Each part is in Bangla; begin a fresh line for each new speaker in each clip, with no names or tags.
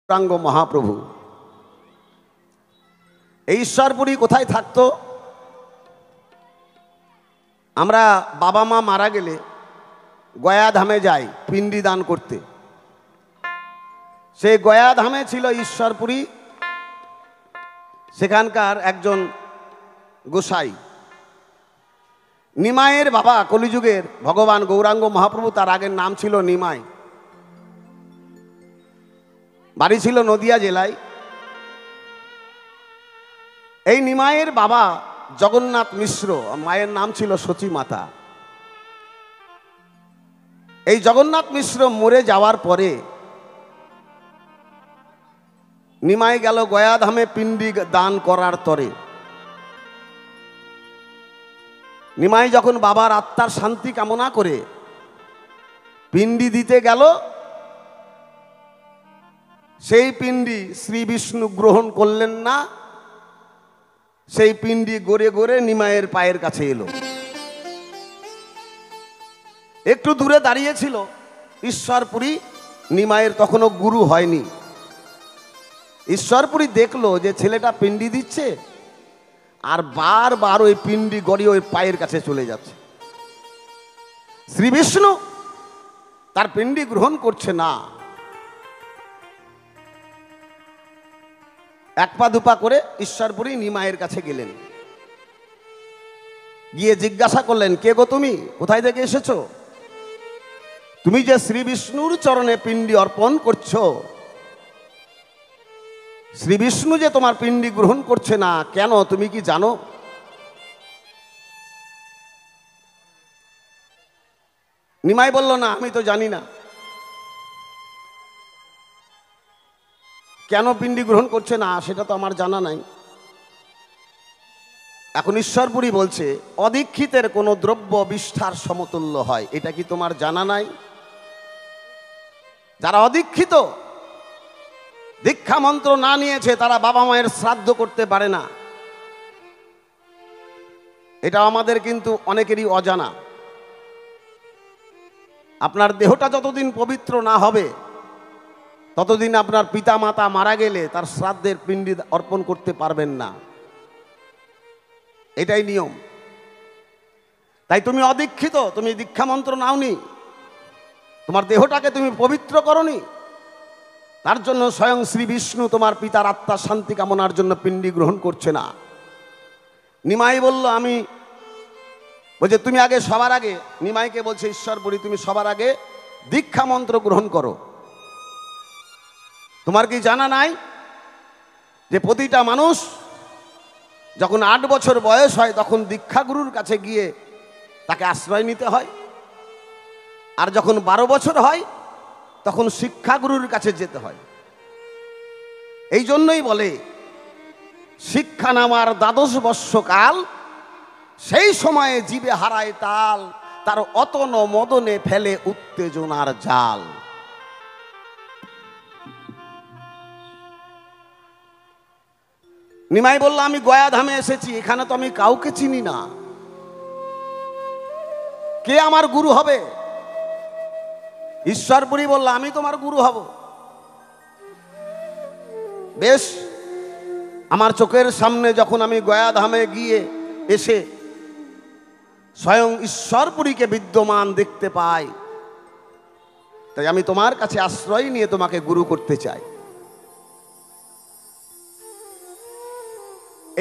গৌরাঙ্গ মহাপ্রভু এই ঈশ্বরপুরী কোথায় থাকতো? আমরা বাবা মা মারা গেলে গয়াধামে যাই পিণ্ডি দান করতে। সেই গয়াধামে ছিল ঈশ্বরপুরী, সেখানকার একজন গোসাই। নিমাইয়ের বাবা কলিযুগের ভগবান গৌরাঙ্গ মহাপ্রভু, তার আগের নাম ছিল নিমাই। বাড়ি ছিল নদিয়া জেলায়। এই নিমাইয়ের বাবা জগন্নাথ মিশ্র, মায়ের নাম ছিল সচী মাতা। এই জগন্নাথ মিশ্র মরে যাওয়ার পরে নিমাই গেল গয়াধামে পিণ্ডি দান করার তরে। নিমাই যখন বাবার আত্মার শান্তি কামনা করে পিণ্ডি দিতে গেল, সেই পিণ্ডি শ্রী বিষ্ণু গ্রহণ করলেন না। সেই পিণ্ডি গড়ে গড়ে নিমাইয়ের পায়ের কাছে এলো। একটু দূরে দাঁড়িয়েছিল ঈশ্বরপুরী। নিমাইয়ের তখনও গুরু হয়নি। ঈশ্বরপুরী দেখলো যে ছেলেটা পিণ্ডি দিচ্ছে আর বারবার ওই পিণ্ডি গড়িয়ে ওই পায়ের কাছে চলে যাচ্ছে। শ্রী বিষ্ণু তার পিণ্ডি গ্রহণ করছে না। এক পা দুপা করে ঈশ্বরপুরী নিমাইয়ের কাছে গেলেন। গিয়ে জিজ্ঞাসা করলেন, কে গো তুমি? কোথায় থেকে এসেছো? তুমি যে শ্রী বিষ্ণুর চরণে পিণ্ডি অর্পণ করছো, শ্রী বিষ্ণু যে তোমার পিণ্ডি গ্রহণ করছে না, কেন তুমি কি জানো? নিমাই বলল, না, আমি তো জানি না। কেন পিণ্ডি গ্রহণ করছে না সেটা তো আমার জানা নাই। এখন ঈশ্বরপুরী বলছে, অদীক্ষিতের কোনো দ্রব্য বিষ্ঠার সমতুল্য হয়, এটা কি তোমার জানা নাই? যারা অদীক্ষিত, দীক্ষা মন্ত্র না নিয়েছে, তারা বাবা মায়ের শ্রাদ্ধ করতে পারে না। এটা আমাদের কিন্তু অনেকেরই অজানা। আপনার দেহটা যতদিন পবিত্র না হবে ততদিন আপনার পিতা মাতা মারা গেলে তার শ্রাদ্ধের পিণ্ডি অর্পণ করতে পারবেন না। এটাই নিয়ম। তাই তুমি অদীক্ষিত, তুমি দীক্ষা মন্ত্র নাওনি, তোমার দেহটাকে তুমি পবিত্র করনি, তার জন্য স্বয়ং শ্রী বিষ্ণু তোমার পিতার আত্মার শান্তি কামনার জন্য পিণ্ডি গ্রহণ করছে না। নিমাই বলল, আমি বলছে তুমি আগে, সবার আগে নিমাইকে বলছে ঈশ্বরপুরী, তুমি সবার আগে দীক্ষা মন্ত্র গ্রহণ করো। তোমার কি জানা নাই যে প্রতিটা মানুষ যখন 8 বছর বয়স হয় তখন দীক্ষাগুরুর কাছে গিয়ে তাকে আশ্রয় নিতে হয়, আর যখন 12 বছর হয় তখন শিক্ষাগুরুর কাছে যেতে হয়। এই জন্যই বলে, শিক্ষা নামার 12 বৎসকাল, সেই সময়ে জীবে হারায় তাল, তার অতন মদনে ফেলে উত্তেজনার জাল। নিমাই বলল, আমি গয়াধামে এসেছি, এখানে তো আমি কাউকে চিনি না, কে আমার গুরু হবে? ঈশ্বরপুরী বলল, আমি তোমার গুরু হব। বেশ, আমার চোখের সামনে যখন আমি গয়াধামে গিয়ে এসে স্বয়ং ঈশ্বরপুরীকে বিদ্যমান দেখতে পাই, তাই আমি তোমার কাছে আশ্রয় নিয়ে তোমাকে গুরু করতে চাই।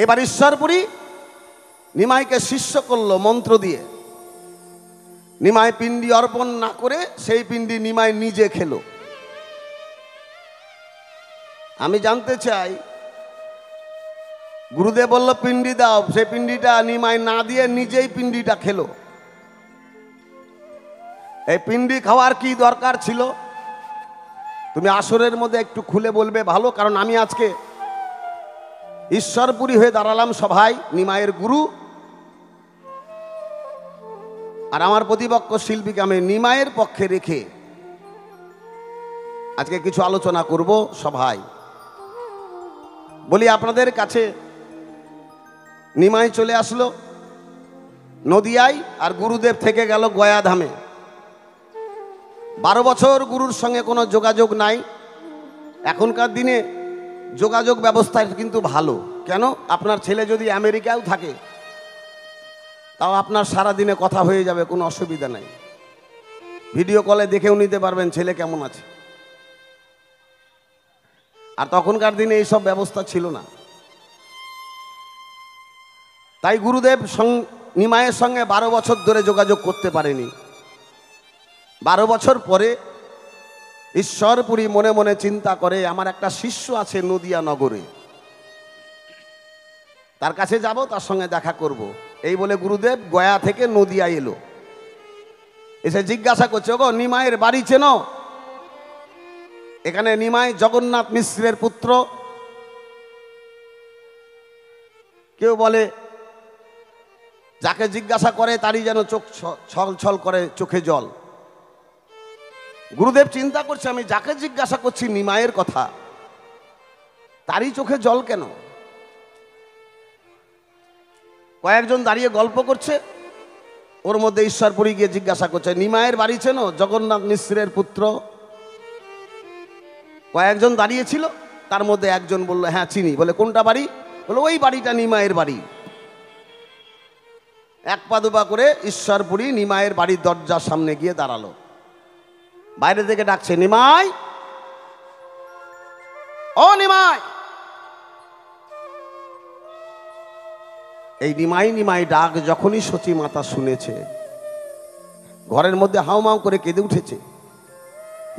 এবার ঈশ্বরপুরী নিমাইকে শিষ্য করলো মন্ত্র দিয়ে। নিমাই পিণ্ডি অর্পণ না করে সেই পিণ্ডি নিমাই নিজে খেলো। আমি জানতে চাই, গুরুদেব বলল পিণ্ডি দাও, সেই পিণ্ডিটা নিমাই না দিয়ে নিজেই পিণ্ডিটা খেলো। এই পিণ্ডি খাওয়ার কি দরকার ছিল? তুমি আসরের মধ্যে একটু খুলে বলবে ভালো, কারণ আমি আজকে ঈশ্বরপুরী হয়ে দাঁড়ালাম সভায়, নিমাইয়ের গুরু, আর আমার প্রতিপক্ষ শিল্পীকে আমি নিমাইয়ের পক্ষে রেখে আজকে কিছু আলোচনা করব সভায়। বলি আপনাদের কাছে, নিমাই চলে আসলো নদিয়ায়, আর গুরুদেব থেকে গেল গয়াধামে। 12 বছর গুরুর সঙ্গে কোনো যোগাযোগ নাই। এখনকার দিনে যোগাযোগ ব্যবস্থা কিন্তু ভালো। কেন? আপনার ছেলে যদি আমেরিকাও থাকে তাও আপনার সারাদিনে কথা হয়ে যাবে, কোনো অসুবিধা নাই। ভিডিও কলে দেখেও নিতে পারবেন ছেলে কেমন আছে। আর তখনকার দিনে এইসব ব্যবস্থা ছিল না। তাই গুরুদেব নিমাইয়ের সঙ্গে 12 বছর ধরে যোগাযোগ করতে পারেনি। 12 বছর পরে ঈশ্বরপুরী মনে মনে চিন্তা করে, আমার একটা শিষ্য আছে নদিয়া নগরে, তার কাছে যাব, তার সঙ্গে দেখা করব। এই বলে গুরুদেব গয়া থেকে নদিয়া এলো। এসে জিজ্ঞাসা করছে, ওগো নিমাইয়ের বাড়ি চেনো? এখানে নিমাই জগন্নাথ মিশ্রের পুত্র। কেউ বলে, যাকে জিজ্ঞাসা করে তারই যেন চোখ ছল ছল করে, চোখে জল। গুরুদেব চিন্তা করছে, আমি যাকে জিজ্ঞাসা করছি নিমাইয়ের কথা, তারই চোখে জল কেন? কয়েকজন দাঁড়িয়ে গল্প করছে, ওর মধ্যে ঈশ্বরপুরী গিয়ে জিজ্ঞাসা করছে, নিমাইয়ের বাড়ি চেনো? জগন্নাথ মিশ্রের পুত্র। কয়েকজন দাঁড়িয়েছিল, তার মধ্যে একজন বলল, হ্যাঁ চিনি। বলে কোনটা বাড়ি? বলে ওই বাড়িটা নিমাইয়ের বাড়ি। এক পা দুপা করে ঈশ্বরপুরী নিমাইয়ের বাড়ির দরজার সামনে গিয়ে দাঁড়ালো। বাইরে থেকে ডাকছে, নিমাই, ও নিমাই। এই নিমাই নিমাই ডাক যখনই সচী মাতা শুনেছে, ঘরের মধ্যে হাউমাউ করে কেঁদে উঠেছে।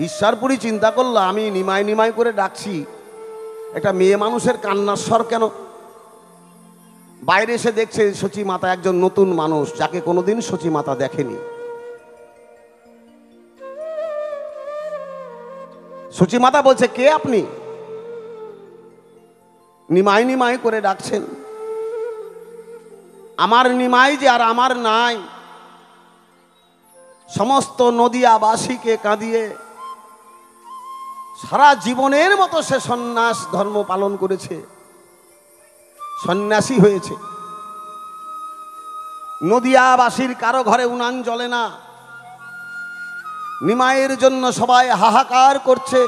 ঈশ্বরপুরী চিন্তা করলো, আমি নিমাই নিমাই করে ডাকছি, একটা মেয়ে মানুষের কান্নার স্বর কেন? বাইরে এসে দেখছে সচী মাতা একজন নতুন মানুষ, যাকে কোনোদিন সচী মাতা দেখেনি। সচী মাতা বলছে, কে আপনি? নিমাই নিমাই করে ডাকছেন। আমার নিমাই যে আর আমার নাই, সমস্ত নদিয়াবাসীকে কাঁদিয়ে সারা জীবনের মতো সে সন্ন্যাস ধর্ম পালন করেছে, সন্ন্যাসী হয়েছে। নদিয়াবাসীর কারো ঘরে উনান জ্বলে না, নিমাইয়ের জন্য সবাই হাহাকার করছে।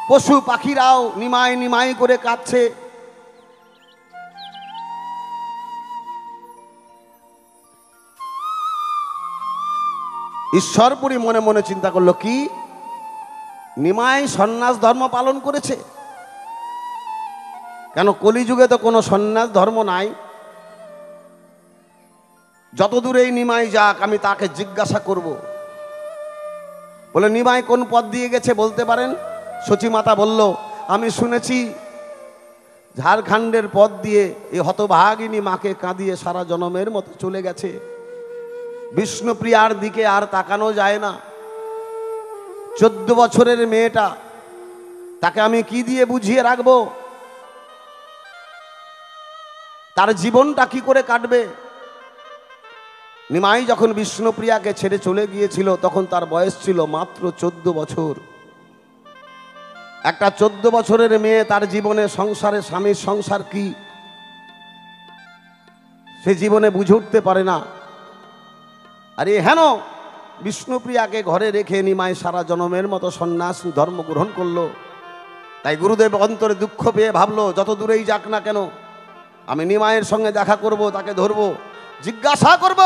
পশু পাখিরাও নিমাই নিমাই করে কাঁদছে। ঈশ্বরপুরী মনে মনে চিন্তা করলো, কি নিমাই সন্ন্যাস ধর্ম পালন করেছে? কেন কলিযুগে তো কোনো সন্ন্যাস ধর্ম নাই। যত দূরেই নিমাই যাক, আমি তাকে জিজ্ঞাসা করব। বলে, নিমাই কোন পথ দিয়ে গেছে বলতে পারেন? সচী মাতা বলল, আমি শুনেছি ঝাড়খণ্ডের পথ দিয়ে এই হতভাগিনী মাকে কাঁদিয়ে সারা জনমের মতো চলে গেছে। বিষ্ণুপ্রিয়ার দিকে আর তাকানো যায় না। 14 বছরের মেয়েটা, তাকে আমি কি দিয়ে বুঝিয়ে রাখবো? তার জীবনটা কি করে কাটবে? নিমাই যখন বিষ্ণুপ্রিয়াকে ছেড়ে চলে গিয়েছিল, তখন তার বয়স ছিল মাত্র 14 বছর। একটা 14 বছরের মেয়ে তার জীবনে সংসারে, স্বামীর সংসার কি সে জীবনে বুঝে উঠতে পারে না। আরে হেন বিষ্ণুপ্রিয়াকে ঘরে রেখে নিমাই সারা জনমের মতো সন্ন্যাস ধর্ম গ্রহণ করলো। তাই গুরুদেব অন্তরে দুঃখ পেয়ে ভাবলো, যত দূরেই যাক না কেন, আমি নিমাইয়ের সঙ্গে দেখা করব, তাকে ধরবো, জিজ্ঞাসা করব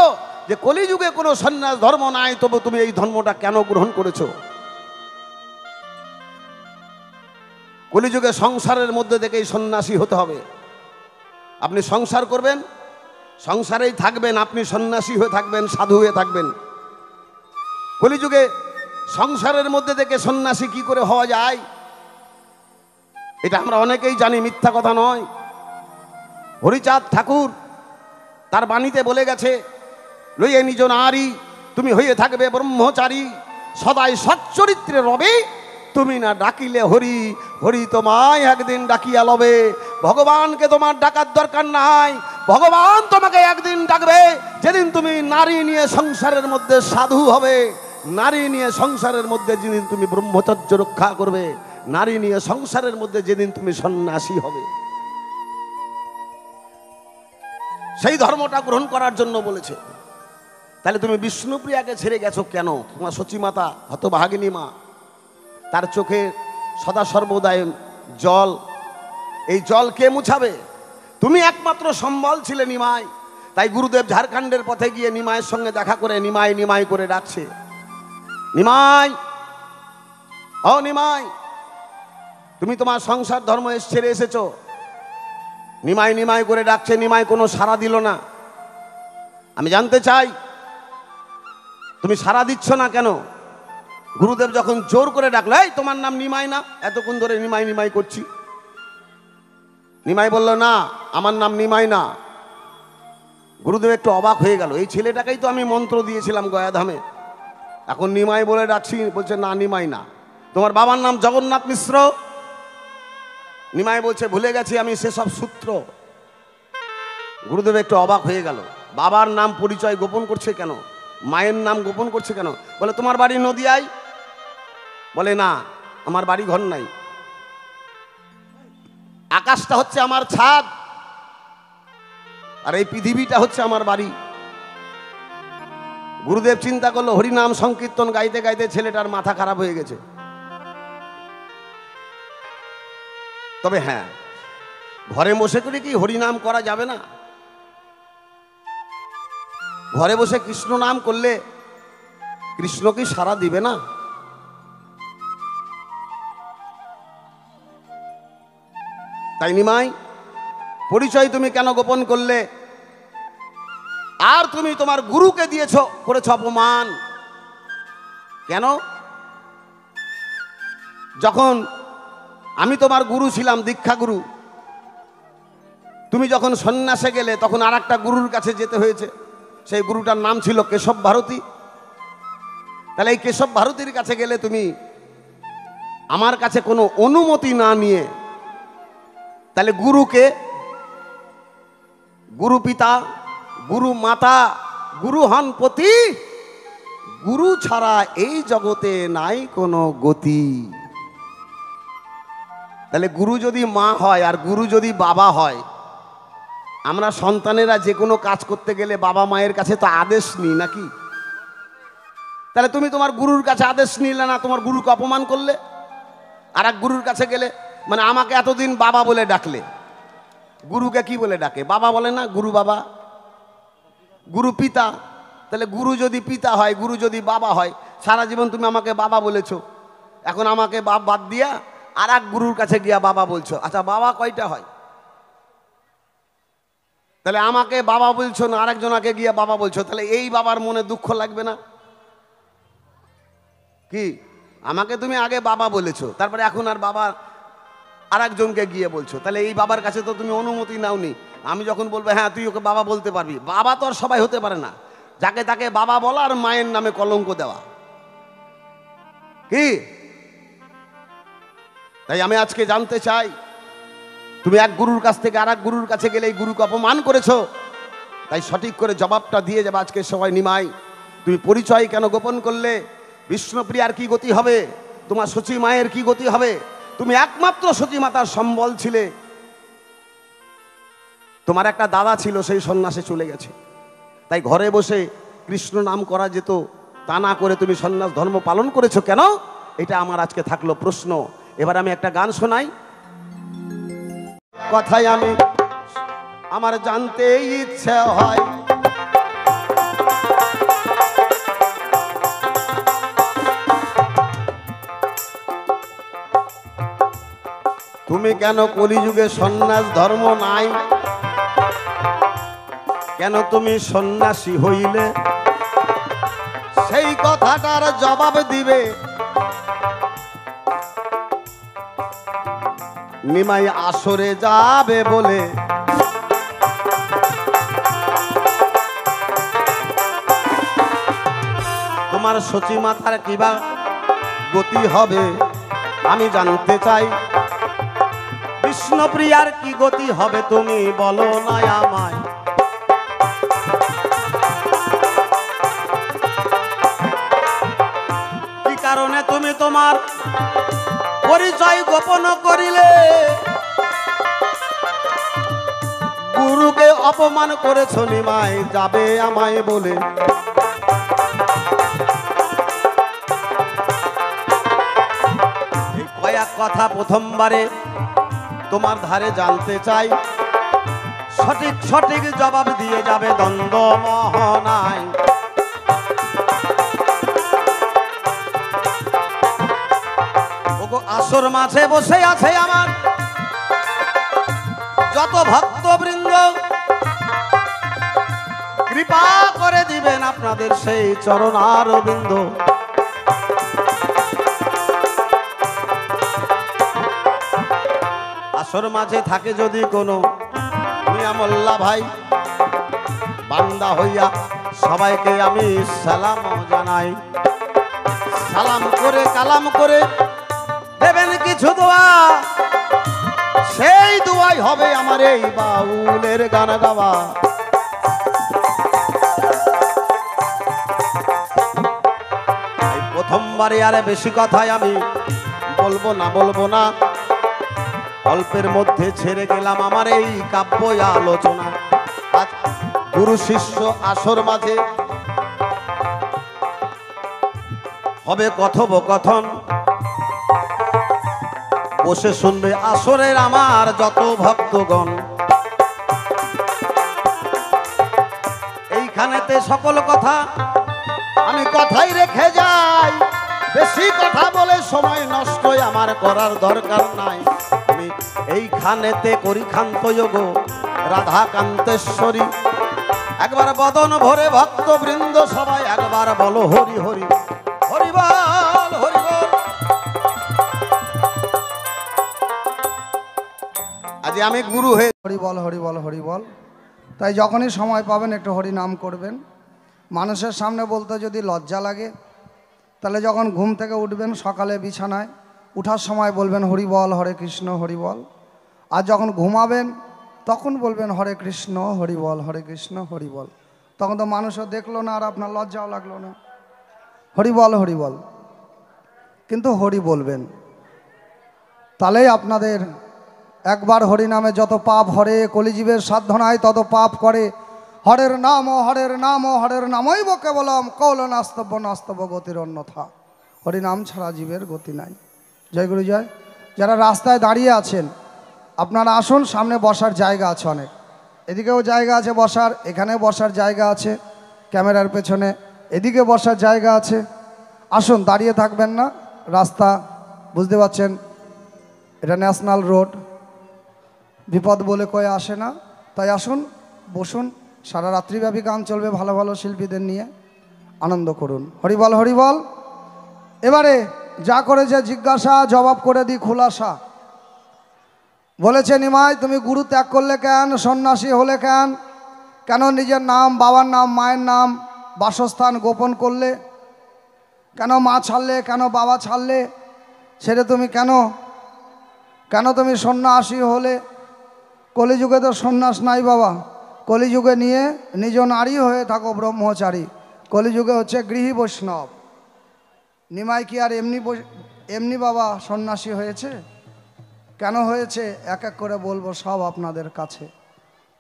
যে কলিযুগে কোনো সন্ন্যাস ধর্ম নাই, তবু তুমি এই ধর্মটা কেন গ্রহণ করেছো? কলিযুগে সংসারের মধ্যে থেকেই সন্ন্যাসী হতে হবে। আপনি সংসার করবেন, সংসারেই থাকবেন, আপনি সন্ন্যাসী হয়ে থাকবেন, সাধু হয়ে থাকবেন। কলিযুগে সংসারের মধ্যে থেকে সন্ন্যাসী কি করে হওয়া যায়, এটা আমরা অনেকেই জানি, মিথ্যা কথা নয়। হরিচাঁদ ঠাকুর তার বাণীতে বলে গেছে, লইয়ে নিজ নারী তুমি হয়ে থাকবে ব্রহ্মচারী, সদাই সচ্চরিত্রে রবে তুমি না ডাকিলে হরি, হরি তোমায় একদিন ডাকিয়া লবে। ভগবানকে তোমার ডাকার দরকার নাই, ভগবান তোমাকে একদিন ডাকবে, যেদিন তুমি নারী নিয়ে সংসারের মধ্যে সাধু হবে, নারী নিয়ে সংসারের মধ্যে যেদিন তুমি ব্রহ্মচর্য রক্ষা করবে, নারী নিয়ে সংসারের মধ্যে যেদিন তুমি সন্ন্যাসী হবে। সেই ধর্মটা গ্রহণ করার জন্য বলেছে। তাহলে তুমি বিষ্ণুপ্রিয়াকে ছেড়ে গেছো কেন? তোমার সচী মাতা, হতভাগিনী মা, তার চোখে সদা সর্বদাই জল, এই জল কে মুছাবে? তুমি একমাত্র সম্বল ছিলে নিমাই। তাই গুরুদেব ঝাড়খণ্ডের পথে গিয়ে নিমাইয়ের সঙ্গে দেখা করে নিমাই নিমাই করে ডাকছে, নিমাই, ও নিমাই, তুমি তোমার সংসার ধর্ম ছেড়ে এসেছো। নিমাই নিমাই করে ডাকছে, নিমাই কোনো সাড়া দিল না। আমি জানতে চাই তুমি সাড়া দিচ্ছ না কেন? গুরুদেব যখন জোর করে ডাকলো, এই তোমার নাম নিমাই না? এতক্ষণ ধরে নিমাই নিমাই করছি। নিমাই বলল, না, আমার নাম নিমাই না। গুরুদেব একটু অবাক হয়ে গেল, এই ছেলেটাকেই তো আমি মন্ত্র দিয়েছিলাম গয়াধামে, এখন নিমাই বলে ডাকছি। বলছে, না, নিমাই না। তোমার বাবার নাম জগন্নাথ মিশ্র? নিমাই বলছে, ভুলে গেছি আমি সেসব সূত্র। গুরুদেব একটু অবাক হয়ে গেল, বাবার নাম পরিচয় গোপন করছে কেন, মায়ের নাম গোপন করছে কেন? বলে, তোমার বাড়ি নদিয়ায়? বলে, না, আমার বাড়ি ঘর নাই, আকাশটা হচ্ছে আমার ছাদ, আর এই পৃথিবীটা হচ্ছে আমার বাড়ি। গুরুদেব চিন্তা করলো, হরিনাম সংকীর্তন গাইতে গাইতে ছেলেটার মাথা খারাপ হয়ে গেছে। তবে হ্যাঁ, ঘরে বসে করে কি হরিনাম করা যাবে না? ঘরে বসে কৃষ্ণ নাম করলে কৃষ্ণ কি সাড়া দিবে না? তাই নিমাই, পরিচয় তুমি কেন গোপন করলে? আর তুমি তোমার গুরুকে করেছ অপমান কেন? যখন আমি তোমার গুরু ছিলাম, দীক্ষা গুরু, তুমি যখন সন্ন্যাসে গেলে তখন আর একটা গুরুর কাছে যেতে হয়েছে। সেই গুরুটার নাম ছিল কেশব ভারতী। তাহলে এই কেশব ভারতীর কাছে গেলে তুমি আমার কাছে কোনো অনুমতি না নিয়ে, তাহলে গুরুকে, গুরু পিতা, গুরু মাতা, গুরু হন পতি, গুরু ছাড়া এই জগতে নাই কোনো গতি। তাহলে গুরু যদি মা হয় আর গুরু যদি বাবা হয়, আমরা সন্তানেরা যে কোনো কাজ করতে গেলে বাবা মায়ের কাছে তো আদেশ নিই নাকি? তাহলে তুমি তোমার গুরুর কাছে আদেশ নিলে না, তোমার গুরুকে অপমান করলে। আর এক গুরুর কাছে গেলে, মানে আমাকে এতদিন বাবা বলে ডাকলে, গুরুকে কি বলে ডাকে? বাবা বলে না, গুরু বাবা, গুরু পিতা। তাহলে গুরু যদি পিতা হয়, গুরু যদি বাবা হয়, সারা জীবন তুমি আমাকে বাবা বলেছো, এখন আমাকে বাদ দিয়া আর এক গুরুর কাছে গিয়া বাবা বলছো। আচ্ছা, বাবা কয়টা হয়? তাহলে আমাকে বাবা বলছো না, আরেকজনকে গিয়া বাবা বলছো, তাহলে এই বাবার মনে দুঃখ লাগবে না কি? আমাকে তুমি আগে বাবা বলেছো, তারপরে এখন আর বাবা আরেকজনকে গিয়ে বলছো, তাহলে এই বাবার কাছে তো তুমি অনুমতি নাওনি। আমি যখন বলবো হ্যাঁ তুই ওকে বাবা বলতে পারবি, বাবা তো আর সবাই হতে পারে না। যাকে তাকে বাবা বলা আর মায়ের নামে কলঙ্ক দেওয়া কি? তাই আমি আজকে জানতে চাই, তুমি এক গুরুর কাছ থেকে আর এক গুরুর কাছে গেলে এই গুরুকে অপমান করেছো, তাই সঠিক করে জবাবটা দিয়ে যাবে আজকে সবাই। নিমাই, তুমি পরিচয় কেন গোপন করলে? বিষ্ণুপ্রিয়ার কি গতি হবে? তোমার সচী মায়ের কি গতি হবে? তুমি একমাত্র সচী মাতার সম্বল ছিলে। তোমার একটা দাদা ছিল, সেই সন্ন্যাসে চলে গেছে, তাই ঘরে বসে কৃষ্ণ নাম করা যেত, তা না করে তুমি সন্ন্যাস ধর্ম পালন করেছো কেন? এটা আমার আজকে থাকলো প্রশ্ন। এবার আমি একটা গান শোনাই। কথাই আমি আমার জানতে ইচ্ছে হয়, তুমি কেন কলিযুগে সন্ন্যাস ধর্ম নাই? কেন তুমি সন্ন্যাসী হইলে? সেই কথাটার জবাব দিবে নিমাই আসরে যাবে বলে। তোমার সচী মাতার কিবা গতি হবে আমি জানতে চাই। বিষ্ণুপ্রিয়ার কি গতি হবে তুমি বলো না আমায়। কি কারণে তুমি তোমার পরিচয় গোপন করিলে? গুরুকে অপমান করেছ নিমাই যাবে আমায় বলে। কথা প্রথমবারে তোমার ধারে জানতে চাই, সঠিক সঠিক জবাব দিয়ে যাবে দ্বন্দ্ব মোহনায়। ওগো আসর মাঝে বসে আছে আমার যত ভক্তবৃন্দ, কৃপা করে দিবেন আপনাদের সেই চরণারবিন্দ। আসর মাঝে থাকে যদি কোনো মিয়া মোল্লা ভাই, বান্দা হইয়া সবাইকে আমি সালাম জানাই। সালাম করে কালাম করে দেবেন কিছু দোয়া, সেই দোয়াই হবে আমার এই বাউলের গান গাওয়া। প্রথমবারে আরে বেশি কথাই আমি বলবো না, অল্পের মধ্যে ছেড়ে গেলাম আমার এই কাব্য আলোচনা। আজ গুরু শিষ্য আসর মাঝে হবে কথোপকথন, বসে শুনবে আসরের আমার যত ভক্তগণ। এইখানেতে সকল কথা আমি কথাই রেখে যাই, বেশি কথা বলে সময় নষ্ট আমার করার দরকার নাই। আমি এইখানেতে করি ক্ষান্ত যোগ রাধা কান্তেশ্বরী। একবার বদন ভরে ভক্তবৃন্দ সবাই একবার বলো হরি হরি হরি বল হরি বল। আজ আমি গুরু হয়ে
হরি বল হরি বল হরি বল। তাই যখনই সময় পাবেন একটু হরি নাম করবেন। মানুষের সামনে বলতে যদি লজ্জা লাগে, তাহলে যখন ঘুম থেকে উঠবেন সকালে বিছানায় উঠার সময় বলবেন হরি বল হরে কৃষ্ণ হরি বল। আর যখন ঘুমাবেন তখন বলবেন হরে কৃষ্ণ হরি বল হরে কৃষ্ণ হরি বল। তখন তো মানুষও দেখলো না আর আপনার লজ্জাও লাগলো না। হরি বল হরি বল, কিন্তু হরি বলবেন, তাহলেই আপনাদের একবার হরি নামে যত পাপ হরে, কলিজীবের সাধ্য নাই তত পাপ করে। হরের নাম ও হরের নাম ও হরের নামইব কেবলম কৌল নাস্তব্য নাস্তব্য গতির অন্যথা। হরি নাম ছাড়া জীবের গতি নাই। জয় গুরু জয়। যারা রাস্তায় দাঁড়িয়ে আছেন আপনারা আসুন, সামনে বসার জায়গা আছে অনেক, এদিকেও জায়গা আছে বসার, এখানে বসার জায়গা আছে, ক্যামেরার পেছনে এদিকে বসার জায়গা আছে। আসুন, দাঁড়িয়ে থাকবেন না। রাস্তা বুঝতে পারছেন, এটা ন্যাশনাল রোড, বিপদ বলে কয়ে আসে না। তাই আসুন, বসুন, সারা রাত্রিব্যাপী গান চলবে ভালো ভালো শিল্পীদের নিয়ে, আনন্দ করুন। হরি বল হরি বল। এবারে যা করে যে জিজ্ঞাসা জবাব করে দিই খুলাসা। বলেছে নিমাই তুমি গুরু ত্যাগ করলে কেন, সন্ন্যাসী হলে কেন, কেন নিজের নাম বাবার নাম মায়ের নাম বাসস্থান গোপন করলে, কেন মা ছাড়লে, কেন বাবা ছাড়লে, ছেড়ে তুমি কেন তুমি সন্ন্যাসী হলে। কলিযুগে তো সন্ন্যাস নাই বাবা, কলিযুগে নিয়ে নিজ নারী হয়ে থাকো ব্রহ্মচারী। কলিযুগে হচ্ছে গৃহী বৈষ্ণব। নিমাই কি আর এমনি বাবা সন্ন্যাসী হয়েছে? কেন হয়েছে এক এক করে বলবো সব আপনাদের কাছে।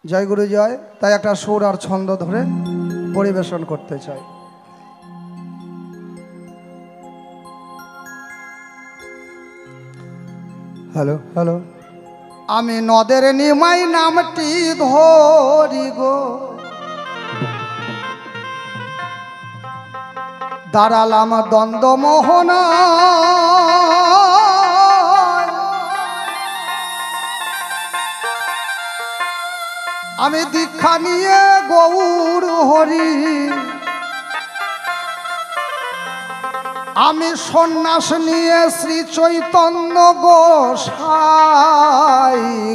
জয় গুরু জয়। তাই একটা সুর আর ছন্দ ধরে পরিবেশন করতে চাই। Hello hello. আমি নদের নিমাই নামটি ধরি গো, দাঁড়ালাম দ্বন্দ্ব মোহনা। আমি দীক্ষা নিয়ে গৌর হরি, আমি সন্ন্যাস নিয়ে শ্রী চৈতন্য গোসাই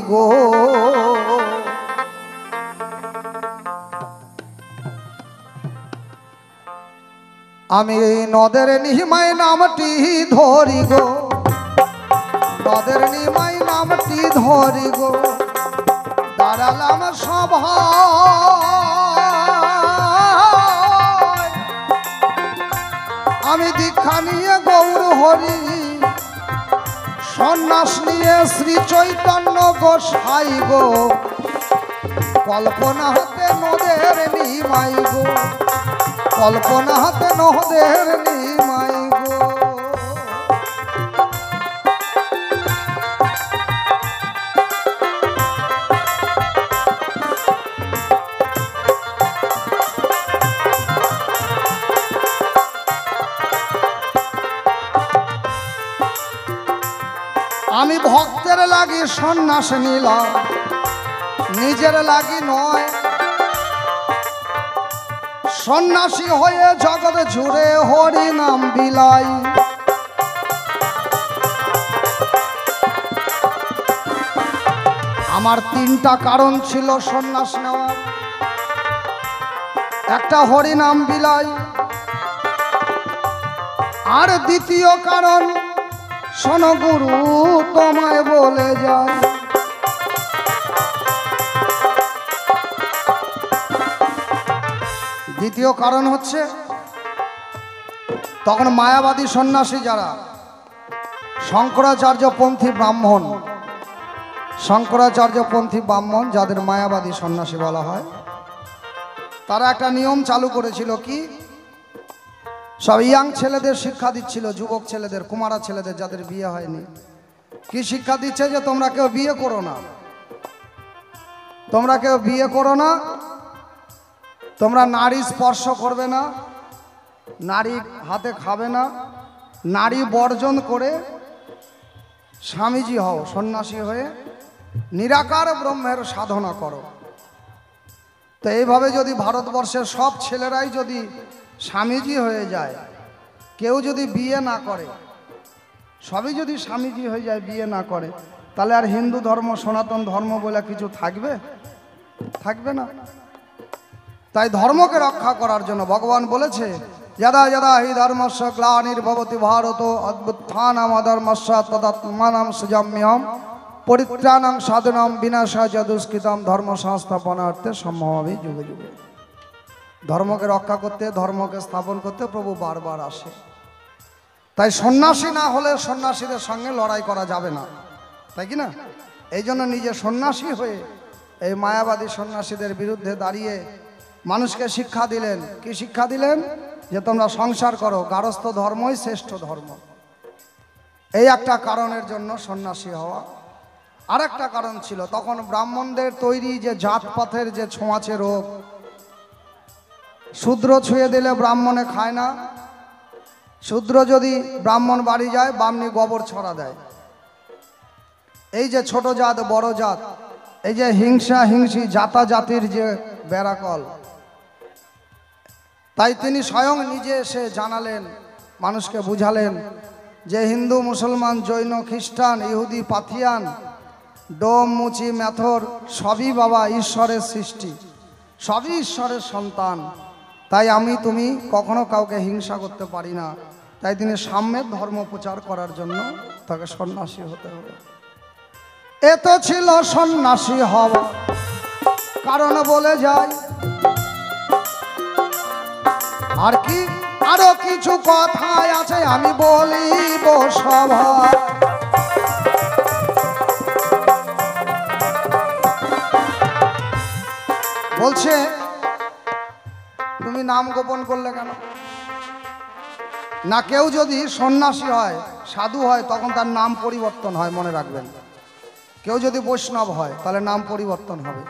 গো। আমি নদের নিমাই নামটি ধরি গো, নদের নিমাই নামটি ধরি গো, দাঁড়ালাম সভা। আমি দীক্ষা নিয়ে গৌর হরি, সন্ন্যাস নিয়ে শ্রী চৈতন্য গোসাই গো। কল্পনা হাতে নদের নিমাই গো, কল্পনা হাতে নদের নিমাই গো। আমি ভক্তের লাগি সন্ন্যাস নিলাম, নিজের লাগি নয়। সন্ন্যাসী হয়ে জগৎ জুড়ে হরি নাম বিলাই। আমার তিনটা কারণ ছিল সন্ন্যাস নেওয়ার। একটা হরি নাম বিলাই, আর দ্বিতীয় কারণ শোনো গুরু তোমায় বলে যায়। দ্বিতীয় কারণ হচ্ছে তখন মায়াবাদী সন্ন্যাসী যারা শঙ্করাচার্যপন্থী ব্রাহ্মণ, শঙ্করাচার্যপন্থী ব্রাহ্মণ যাদের মায়াবাদী সন্ন্যাসী বলা হয়, তারা একটা নিয়ম চালু করেছিল কি, সব ইয়াং ছেলেদের শিক্ষা দিচ্ছিল, যুবক ছেলেদের, কুমারা ছেলেদের যাদের বিয়ে হয়নি, কি শিক্ষা দিচ্ছে যে তোমরা কেউ বিয়ে করো না, তোমরা কেউ বিয়ে করো না, তোমরা নারী স্পর্শ করবে না, নারী হাতে খাবে না, নারী বর্জন করে স্বামীজি হও, সন্ন্যাসী হয়ে নিরাকার ব্রহ্মের সাধনা করো। তো এইভাবে যদি ভারতবর্ষের সব ছেলেরাই যদি স্বামীজি হয়ে যায়, কেউ যদি বিয়ে না করে, সবই যদি স্বামীজি হয়ে যায়, বিয়ে না করে, তাহলে আর হিন্দু ধর্ম সনাতন ধর্ম বলে কিছু থাকবে? থাকবে না। তাই ধর্মকে রক্ষা করার জন্য ভগবান বলেছে, যদা যদা হি ধর্মস্য গ্লানির্ভবতি ভারত অদ্ভুত্থানাম অধর্মস্য তদাত্মানাম সুজাম্যহম পরিত্রাণাং সাধনাম বিনাশায় দুষ্কৃতম ধর্ম সংস্থাপনার্থে সম্ভবামি যুগে যুগে। ধর্মকে রক্ষা করতে, ধর্মকে স্থাপন করতে প্রভু বারবার আসে। তাই সন্ন্যাসী না হলে সন্ন্যাসীদের সঙ্গে লড়াই করা যাবে না, তাই কি না? এই জন্য নিজে সন্ন্যাসী হয়ে এই মায়াবাদী সন্ন্যাসীদের বিরুদ্ধে দাঁড়িয়ে মানুষকে শিক্ষা দিলেন। কি শিক্ষা দিলেন? যে তোমরা সংসার করো, গারস্থ ধর্মই শ্রেষ্ঠ ধর্ম। এই একটা কারণের জন্য সন্ন্যাসী হওয়া। আর একটা কারণ ছিল, তখন ব্রাহ্মণদের তৈরি যে জাতপাতের যে ছোঁয়াচে রোগ, শূদ্র ছুঁয়ে দিলে ব্রাহ্মণে খায় না, শূদ্র যদি ব্রাহ্মণ বাড়ি যায় বামনি গোবর ছড়া দেয়। এই যে ছোট জাত বড় জাত, এই যে হিংসা হিংসি জাতাজাতির যে বেড়াকল, তাই তিনি স্বয়ং নিজে এসে জানালেন, মানুষকে বুঝালেন যে হিন্দু মুসলমান জৈন খ্রিস্টান ইহুদি পাথিয়ান ডোম মুচি মেথর সবই বাবা ঈশ্বরের সৃষ্টি, সবই ঈশ্বরের সন্তান। তাই আমি তুমি কখনো কাউকে হিংসা করতে পারি না। তাই তিনি সাম্যের ধর্ম প্রচার করার জন্য তাকে সন্ন্যাসী হতে হবে। এ তো ছিল সন্ন্যাসী হওয়া কারণ বলে যায়। আর কি আরো কিছু কথাই আছে আমি বলিব সভা। বলছে তুমি নাম গোপন করলে কেন? না, কেউ যদি সন্ন্যাসী হয়, সাধু হয়, তখন তার নাম পরিবর্তন হয়, মনে রাখবেন। কেউ যদি বৈষ্ণব হয় তাহলে নাম পরিবর্তন হবে।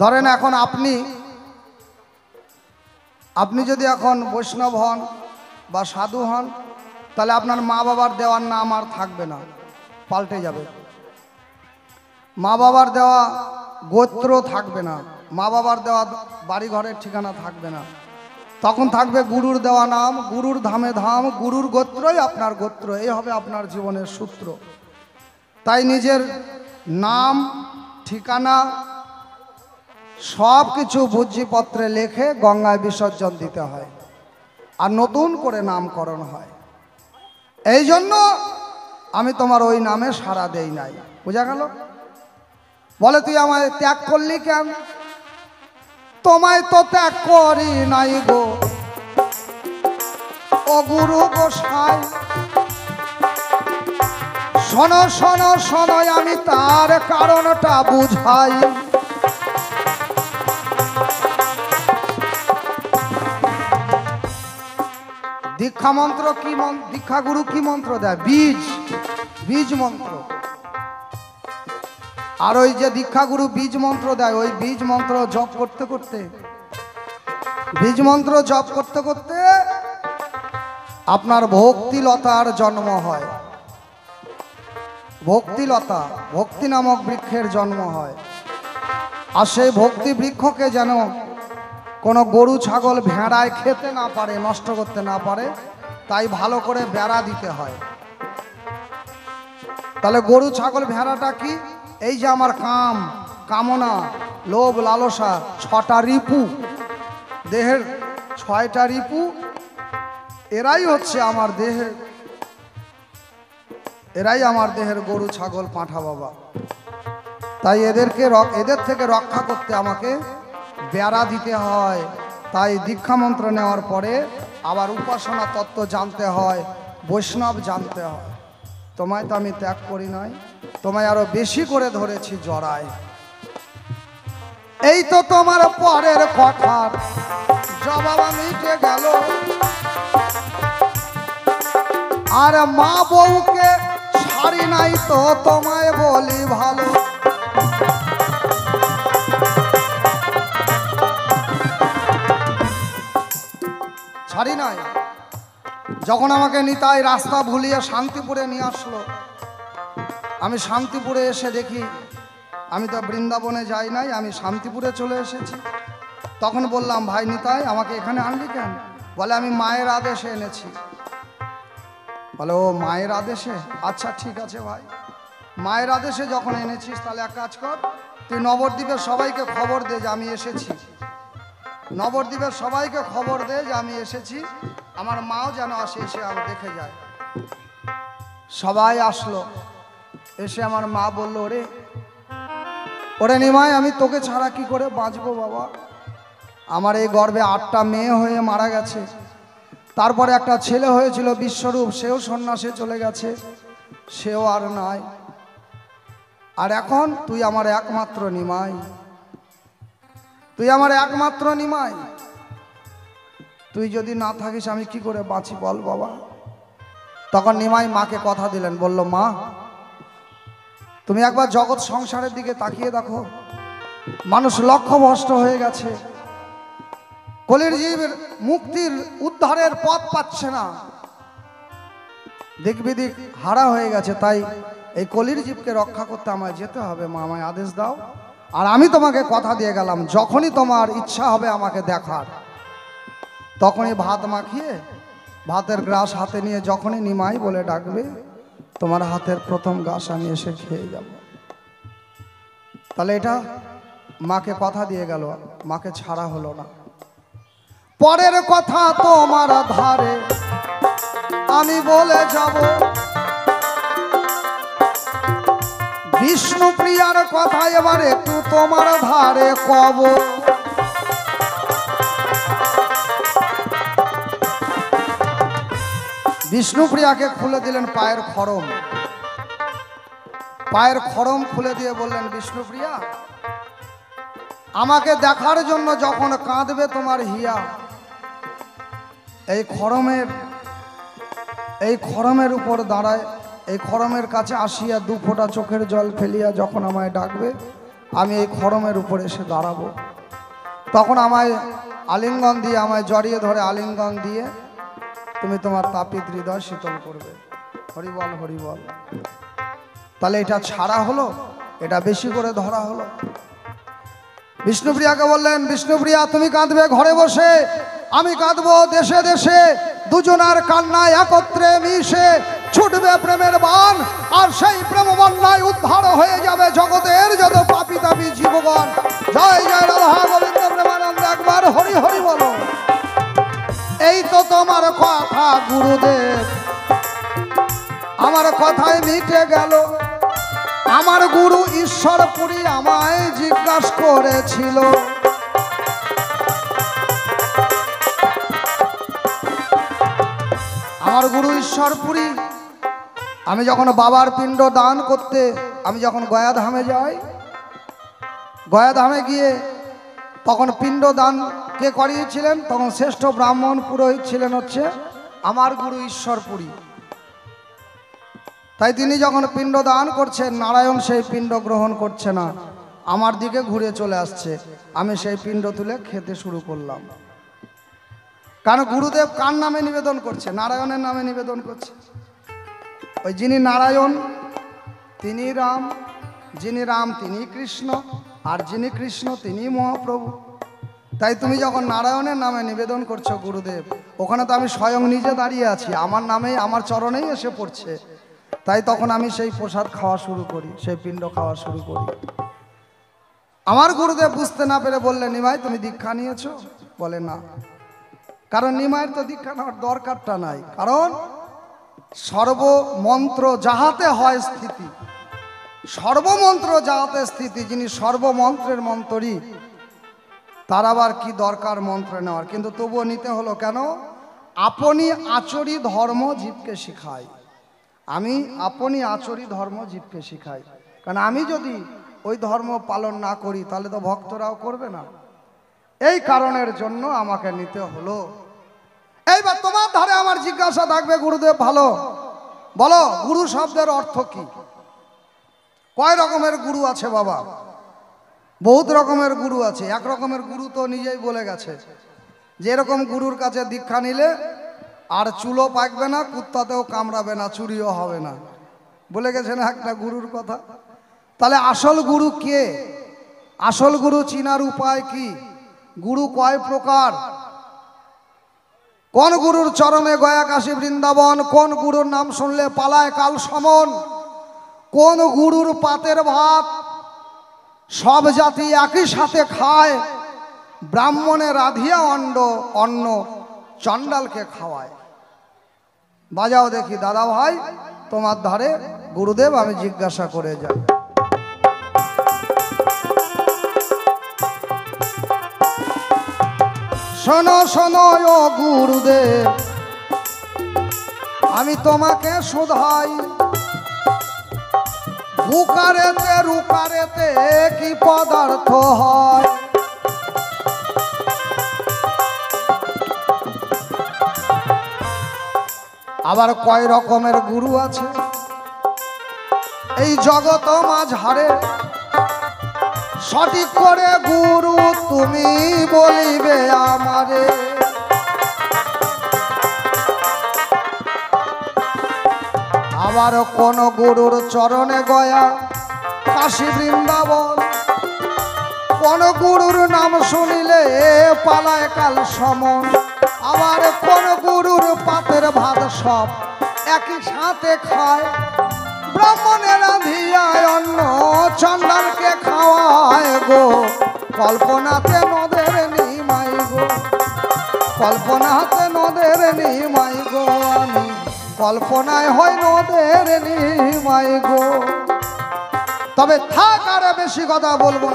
ধরেন এখন আপনি যদি এখন বৈষ্ণব হন বা সাধু হন, তাহলে আপনার মা বাবার দেওয়ার নাম আর থাকবে না, পাল্টে যাবে। মা বাবার দেওয়া গোত্র থাকবে না, মা বাবার দেওয়া বাড়ি ঘরের ঠিকানা থাকবে না, তখন থাকবে গুরুর দেওয়া নাম, গুরুর ধামে ধাম, গুরুর গোত্রই আপনার গোত্র। এই হবে আপনার জীবনের সূত্র। তাই নিজের নাম ঠিকানা সব কিছু ভূজ্যপত্রে লেখে গঙ্গায় বিসর্জন দিতে হয়, আর নতুন করে নামকরণ হয়। এই জন্য আমি তোমার ওই নামে সাড়া দেই নাই। বোঝা গেল? বলে তুই আমায় ত্যাগ করলি কেন? তোমায় তো ত্যাগ করি নাই গো ও গুরু গোসাই। শোনো শোনো শোনো আমি তার কারণটা বুঝাই। দীক্ষা মন্ত্র কি? দীক্ষা গুরু কি মন্ত্র দেয়? বীজ মন্ত্র। আর ওই যে দীক্ষা গুরু বীজ মন্ত্র দেয়, ওই বীজ মন্ত্র জপ করতে করতে, বীজ মন্ত্র জপ করতে করতে আপনার ভক্তিলতার জন্ম হয়। ভক্তিলতা, ভক্তি নামক বৃক্ষের জন্ম হয়। আর সেই ভক্তি বৃক্ষকে যেন কোনো গরু ছাগল ভেড়ায় খেতে না পারে, নষ্ট করতে না পারে, তাই ভালো করে বেড়া দিতে হয়। তাহলে গরু ছাগল ভেড়াটা কি? এই যে আমার কাম, কামনা, লোভ, লালসা, 6টা রিপু, দেহের 6টা রিপু, এরাই হচ্ছে আমার দেহের, এরাই আমার দেহের গরু ছাগল পাঁঠা বাবা। তাই এদের থেকে রক্ষা করতে আমাকে বেড়া দিতে হয়। তাই দীক্ষা মন্ত্র নেওয়ার পরে আবার উপাসনা তত্ত্ব জানতে হয়, বৈষ্ণব জানতে হয়। তোমায় তো আমি ত্যাগ করি নাই, তোমায় আরো বেশি করে ধরেছি জড়ায়। এই তো তোমার পরের কথার জবাব মিটে গেল। আর মা বউকে ছাড়ি নাই তো তোমায় বলি ভালো। ছাড়ি নাই। যখন আমাকে নিতাই রাস্তা ভুলিয়ে শান্তিপুরে নিয়ে আসলো, আমি শান্তিপুরে এসে দেখি আমি তো বৃন্দাবনে যাই নাই, আমি শান্তিপুরে চলে এসেছি। তখন বললাম, ভাই নিতাই আমাকে এখানে আনলি কেন? বলে আমি মায়ের আদেশে এনেছি। বলে ও মায়ের আদেশে? আচ্ছা ঠিক আছে ভাই, মায়ের আদেশে যখন এনেছিস তাহলে এক কাজ কর, তুই নবদ্বীপের সবাইকে খবর দে যে আমি এসেছি। নবদ্বীপের সবাইকে খবর দে যে আমি এসেছি, আমার মাও যেন আসে, এসে আমি দেখে যায়। সবাই আসলো, এসে আমার মা বলল, ওরে ওরে নিমাই, আমি তোকে ছাড়া কি করে বাঁচবো বাবা? আমার এই গর্ভে 8টা মেয়ে হয়ে মারা গেছে, তারপরে একটা ছেলে হয়েছিল বিশ্বরূপ, সেও সন্ন্যাসে চলে গেছে, সেও আর নাই। আর এখন তুই আমার একমাত্র নিমাই, তুই আমার একমাত্র নিমাই। তুই যদি না থাকিস আমি কি করে বাঁচি বল বাবা? তখন নিমাই মাকে কথা দিলেন, বলল, মা তুমি একবার জগৎ সংসারের দিকে তাকিয়ে দেখো, মানুষ লক্ষ্যভ্রষ্ট হয়ে গেছে, কলির জীবের মুক্তির উদ্ধারের পথ পাচ্ছে না, দিক বিদিক হারা হয়ে গেছে। তাই এই কলির জীবকে রক্ষা করতে আমায় যেতে হবে, মা আমায় আদেশ দাও। আর আমি তোমাকে কথা দিয়ে গেলাম, যখনই তোমার ইচ্ছা হবে আমাকে দেখার, তখনই ভাত মাখিয়ে ভাতের গ্রাস হাতে নিয়ে যখনই নিমাই বলে ডাকবে, তোমার হাতের প্রথম গাছ আমি এসে খেয়ে যাব। তাহলে এটা মাকে কথা দিয়ে গেল, মাকে ছাড়া হলো না। পরের কথা তোমার ধারে আমি বলে যাব, বিষ্ণুপ্রিয়ার কথা এবার একটু তোমার ধারে কব। বিষ্ণুপ্রিয়াকে খুলে দিলেন পায়ের খড়ম, পায়ের খড়ম খুলে দিয়ে বললেন, বিষ্ণুপ্রিয়া আমাকে দেখার জন্য যখন কাঁদবে তোমার হিয়া, এই খড়মের উপর দাঁড়ায়, এই খড়মের কাছে আসিয়া 2 ফোঁটা চোখের জল ফেলিয়া যখন আমায় ডাকবে, আমি এই খড়মের উপর এসে দাঁড়াবো। তখন আমায় আলিঙ্গন দিয়ে, আমায় জড়িয়ে ধরে আলিঙ্গন দিয়ে তুমি তোমার তাপিত হৃদয় শীতল করবে। হরিবল হরিবল। তাহলে এটা ছাড়া হলো, এটা বেশি করে ধরা হলো। বিষ্ণুপ্রিয়াকে বললেন, বিষ্ণুপ্রিয়া তুমি কাঁদবে ঘরে বসে, আমি কাঁদবো দেশে দেশে, দুজনার কান্নায় একত্রে মিশে ছুটবে প্রেমের বান, আর সেই প্রেম বন্যায় উদ্ধার হয়ে যাবে জগতের যত পাপী তাপী জীবগণ। জয় জয় রাধা গোবিন্দ প্রেমানন্দ, একবার হরি হরি বলো। এই তো তোমার কথা গুরুদেব, আমার কথায় মিটে গেল। আমার গুরু ঈশ্বরপুরী আমায় জিজ্ঞাসা করেছিল, আমার গুরু ঈশ্বরপুরী, আমি যখন বাবার পিণ্ড দান করতে, আমি যখন গয়াধামে যাই, গয়াধামে গিয়ে তখন পিণ্ড দান কে করিয়েছিলেন? তখন শ্রেষ্ঠ ব্রাহ্মণ পুরোহিত ছিলেন হচ্ছে আমার গুরু ঈশ্বরপুরী। তাই তিনি যখন পিণ্ড দান করছেন, নারায়ণ সেই পিণ্ড গ্রহণ করছে না, আমার দিকে ঘুরে চলে আসছে। আমি সেই পিণ্ড তুলে খেতে শুরু করলাম। কারণ গুরুদেব কার নামে নিবেদন করছে? নারায়ণের নামে নিবেদন করছে। ওই যিনি নারায়ণ, তিনি রাম, যিনি রাম তিনি কৃষ্ণ, আর যিনি কৃষ্ণ তিনি মহাপ্রভু। তাই তুমি যখন নারায়ণের নামে নিবেদন করছো গুরুদেব, ওখানে তো আমি স্বয়ং নিজে দাঁড়িয়ে আছি, আমার নামেই আমার চরণেই এসে পড়ছে। তাই তখন আমি সেই প্রসাদ খাওয়া শুরু করি, সেই পিণ্ড খাওয়া শুরু করি। আমার গুরুদেব বুঝতে না পেরে বললেন, নিমাই তুমি দীক্ষা নিয়েছো? বলে না। কারণ নিমাইয়ের তো দীক্ষা নেওয়ার দরকারটা নাই, কারণ সর্বমন্ত্র যাহাতে হয় স্থিতি, সর্বমন্ত্র যাহাতে স্থিতি, যিনি সর্বমন্ত্রের মন্ত্রী, তার আবার কি দরকার মন্ত্র নেওয়ার? কিন্তু তবুও নিতে হলো কেন? আপনি আচরি ধর্ম জীবকে শিখাই। আমি আপনি আচরি ধর্ম জীবকে শিখাই, কারণ আমি যদি ওই ধর্ম পালন না করি তাহলে তো ভক্তরাও করবে না। এই কারণের জন্য আমাকে নিতে হলো। এইবার তোমার ধারে আমার জিজ্ঞাসা থাকবে, গুরুদেব ভালো বলো গুরু শব্দের অর্থ কি? কয় রকমের গুরু আছে বাবা? বহুত রকমের গুরু আছে। এক রকমের গুরু তো নিজেই বলে গেছে, যে এরকম গুরুর কাছে দীক্ষা নিলে আর চুলও পাকবে না, কুত্তাতেও কামড়াবে না, চুরিও হবে না। বলে গেছে না একটা গুরুর কথা? তাহলে আসল গুরু কে? আসল গুরু চিনার উপায় কি? গুরু কয় প্রকার? কোন গুরুর চরণে গয়া কাশী বৃন্দাবন? কোন গুরুর নাম শুনলে পালায় কাল সমন? কোন গুরুর পাতের ভাত সব জাতি একই সাথে খায়? ব্রাহ্মণে রাধিয়া অন্ন চণ্ডালকে খাওয়ায়। বাজাও দেখি দাদা ভাই, তোমার ধারে গুরুদেব আমি জিজ্ঞাসা করে যাই। শোনো শোনো ও গুরুদেব, আমি তোমাকে শোধাই, বুকারেতে রুকারেতে কি পদার্থ হয়? আবার কয় রকমের গুরু আছে এই জগৎ মাঝারে? সঠিক করে গুরু তুমি বলিবে আমারে। আবার কোন গুরুর চরণে গয়া কাশী বৃন্দাবন? কোন গুরুর নাম শুনিলে পালায় কাল সমন? আবার কোন গুরুর পাতের ভাত সব একই সাথে খায়? ব্রাহ্মণে রাধিয়ায় অন্ন চণ্ডালকে খাওয়ায় গো। কল্পনাতে নদের নিমাই গো, কল্পনাতে নদের নিমাই গো, আমি কল্পনায় হয় নদের নিমাই গো। তবে থাক, আর বেশি কথা বলবো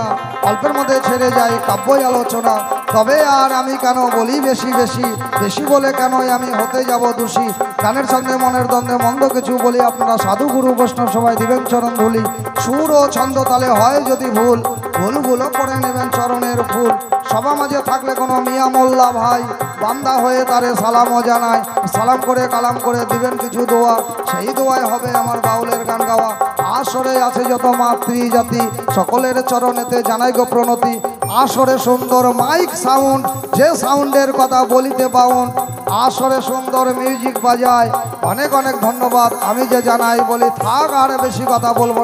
না, অল্পের মধ্যে ছেড়ে যাই কাব্যই আলোচনা। তবে আর আমি কেন বলি বেশি বেশি, বেশি বলে কেন আমি হতে যাব দোষী? গানের ছন্দে মনের দ্বন্দ্বে মন্দ কিছু বলি, আপনারা সাধু গুরু বৈষ্ণব সবাই দিবেন চরণ ধুলি। সুর ও ছন্দ তালে হয় যদি ভুল, ভুলগুলো করে নেবেন চরণের ফুল। সভা মাঝে থাকলে কোনো মিয়া মোল্লা ভাই বান্দা হয়ে তারে সালামও জানায়। সালাম করে কালাম করে দিবেন কিছু দোয়া, সেই দোয়ায় হবে আমার বাউলের গান গাওয়া। আসরে আছে যত মাতৃ জাতি, সকলের চরণেতে জানাই গো প্রণতি। আসরে সুন্দর মাইক সাউন্ড, যে সাউন্ডের কথা বলিতে পাউন। আসরে সুন্দর মিউজিক বাজায়, অনেক অনেক ধন্যবাদ। আমি যে জানাই বলি, থাক আর বেশি কথা বলবো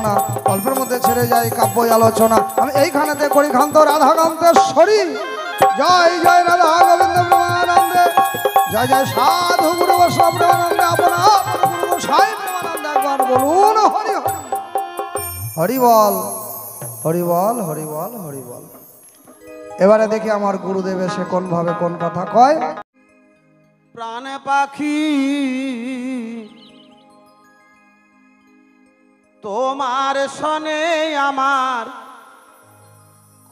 না, অল্পের মধ্যে ছেড়ে যাই কাব্যই আলোচনা। আমি এইখানেতে করি ক্ষান্ত রাধাকান্তেশ্বরী। জয় জয় রাধা গোবিন্দ প্রেমানন্দে, জয় জয় সাধু গুরু বৈষ্ণব প্রেমানন্দে, আপনার গুরু সাই প্রেমানন্দে একবার বলুন হরি হরি। হরি বল হরি বল হরি বল হরি বল। এবারে দেখি আমার গুরুদেব এসে কোন ভাবে কোন কথা কয়।
প্রাণ পাখি তোমার সনে আমার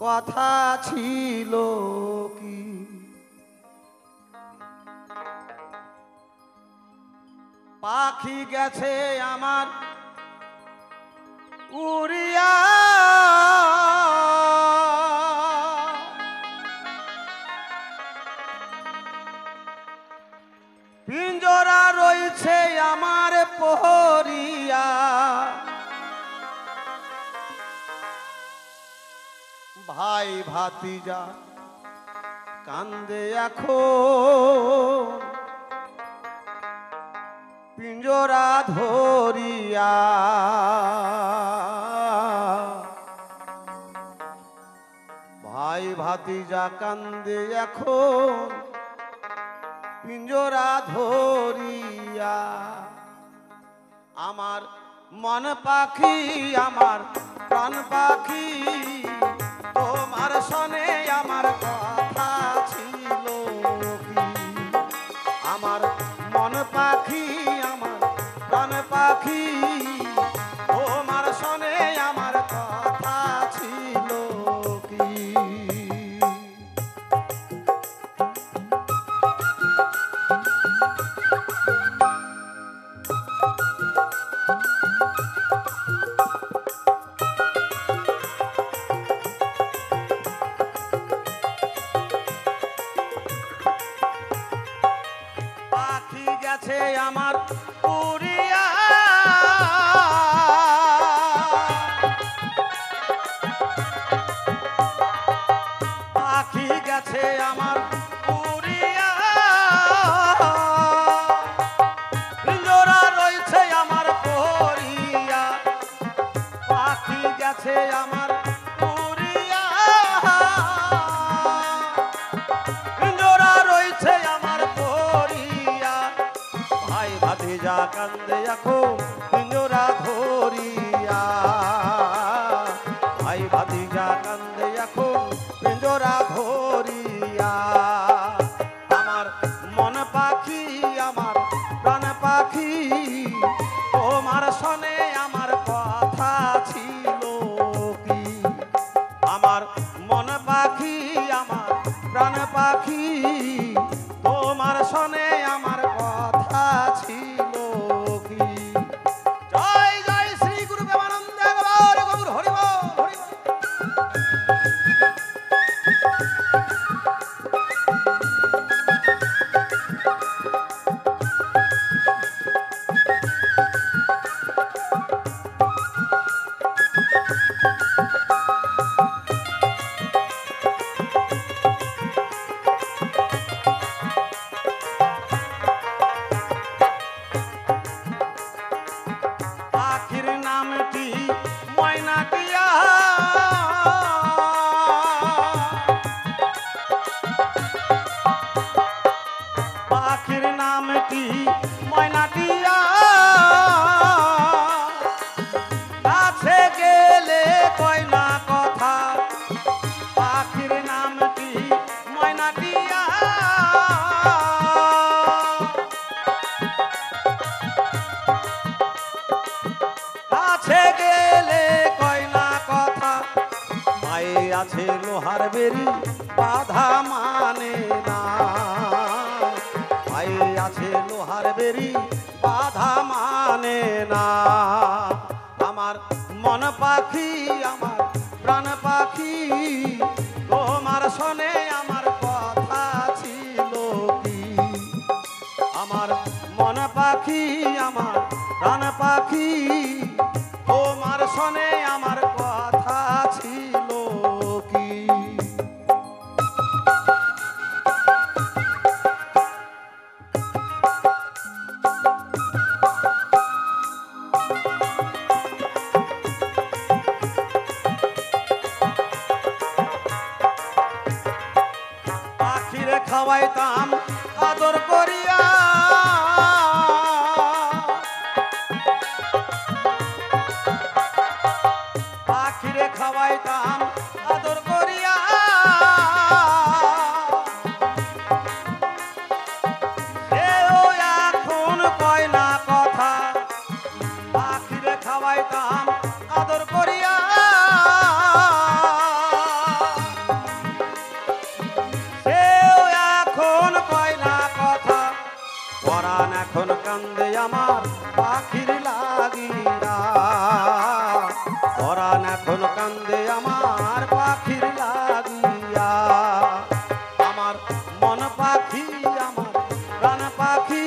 কথা ছিল কি? পাখি গেছে আমার উড়িয়া, পিঞ্জরা রয়েছে আমার পহরিয়া। ভাই ভাতিজা কান্দে এখন, পিঞ্জরা পিঞ্জরা ধরিয়া ভাই ভাতিজা কান্দে এখন পিঞ্জরা ধরিয়া আমার মন পাখি আমার প্রাণ পাখি তোমার সনে আমার কথা ছিল কি আমার মন পাখি আমার প্রাণ পাখি তোমার সনে আমার কথা ছিল কি পাখি গেছে আমার উড়িয়া পাখি গেছে আমার উড়িয়া পিঞ্জরা রয়েছে আমার পরিয়া পাখি গেছে আমার উড়িয়া পিঞ্জরা রয়েছে আমার পরিয়া ভাই ভাতিজা কান্দে এখন পিঞ্জরা ধরিয়া ভাই ভাতিজা কান্দে এখন পিঞ্জরা ধরিয়া আমার মন পাখি আমার প্রাণ পাখি তোমার সনে আমার কথা ছিল কি আমার মন পাখি আমার প্রাণ পাখি তোমার সনে আমার কথা ছিল কি জয় জয় শ্রী গুরু প্রেমানন্দ গৌর গৌর হরি বল হরি বল। পাখির নামটি ময়নাটিয়া পাখির নামটি ময়নাটিয়া কাছে গেলে কয় না কথা পাখির নামটি ময়নাটিয়া কাছে গেলে কয় না কথা পায়ে আছে লোহার বেরি বাধা মানে না পায়ে আছে লোহার বেরি বাধা মানে না আমার মন পাখি আমার প্রাণ পাখি তোমার সনে আমার কথা ছিল কি আমার মন পাখি আমার প্রাণ পাখি তোমার সনে আমার কথা ছিল কি পাখিরে খাওয়াইতাম আদর করিয়া পাখিরে খাওয়াইতাম আদর করিয়া সেও এখন কয় না কথা পাখিরে খাওয়াইতাম আদর করিয়া সেও এখন কয় না কথা পরাণ এখন কান্দে আমার পাখির লাগিয়া পরাণ এখন কান্দে আমার পাখির লাগিয়া আমার মন পাখি আমার প্রাণ পাখি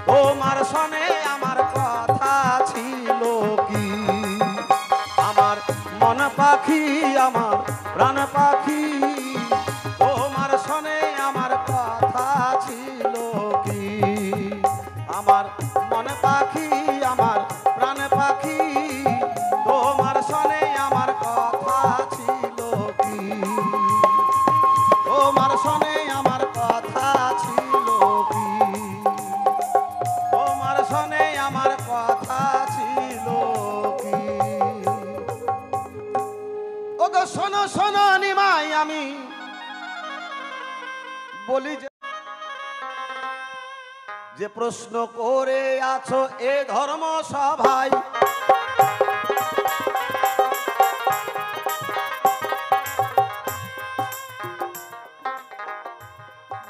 তোমার সনে আমার কথা ছিল কি আমার মন পাখি আমার প্রাণ পাখি তোমার সনে আমার কথা ছিল কি আমার মন শোনো শোনো নিমাই আমি বলি যে প্রশ্ন করে আছো এ ধর্ম সভায়,